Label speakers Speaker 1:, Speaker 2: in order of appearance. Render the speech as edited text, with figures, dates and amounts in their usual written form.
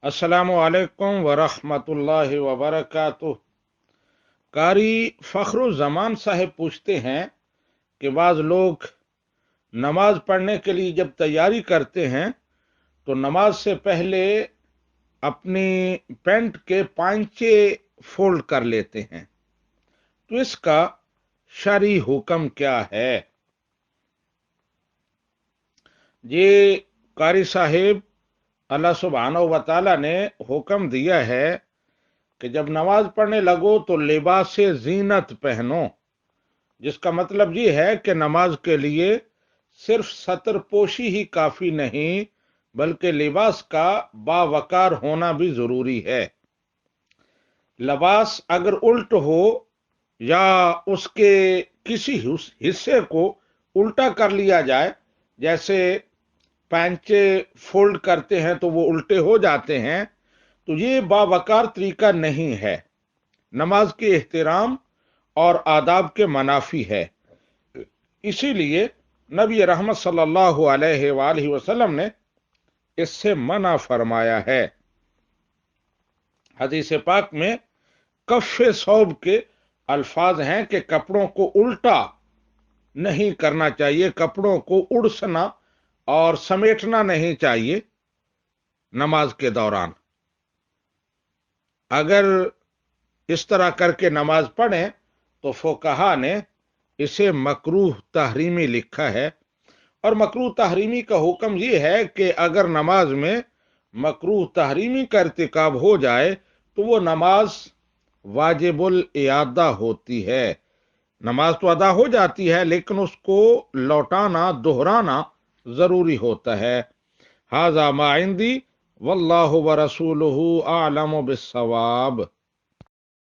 Speaker 1: अस्सलामु अलैकुम वरहमतुल्लाहि वबरकातुह। कारी फ़खरुज़्ज़मान साहब पूछते हैं कि बाज़ लोग नमाज पढ़ने के लिए जब तैयारी करते हैं तो नमाज से पहले अपनी पैंट के पांचे फोल्ड कर लेते हैं, तो इसका शरई हुक्म क्या है? ये कारी साहिब, अल्लाह सुब्हानहू व तआला ने हुक्म दिया है कि जब नमाज पढ़ने लगो तो लिबास जीनत पहनो, जिसका मतलब ये है कि नमाज के लिए सिर्फ सतर पोशी ही काफी नहीं बल्कि लिबास का बावकार होना भी जरूरी है। लिबास अगर उल्ट हो या उसके किसी हिस्से को उल्टा कर लिया जाए, जैसे पैंचे फोल्ड करते हैं तो वो उल्टे हो जाते हैं, तो ये बावकार तरीका नहीं है, नमाज के एहतराम और आदाब के मनाफी है। इसीलिए नबी रहमत सल्लल्लाहु अलैहि वसल्लम ने इससे मना फरमाया है। हदीस पाक में कफ़े सौब के अल्फाज हैं कि कपड़ों को उल्टा नहीं करना चाहिए, कपड़ों को उड़सना और समेटना नहीं चाहिए नमाज के दौरान। अगर इस तरह करके नमाज पढ़ें तो फुकहा ने इसे मकरूह तहरीमी लिखा है, और मकरूह तहरीमी का हुक्म यह है कि अगर नमाज में मकरूह तहरीमी का इर्तिकाब हो जाए तो वो नमाज वाजिबुल इयादा होती है। नमाज तो अदा हो जाती है लेकिन उसको लौटाना, दोहराना जरूरी होता है। हाजा मा इंदी वल्लाहु व रसूलुहु आलमु बिस्सवाब।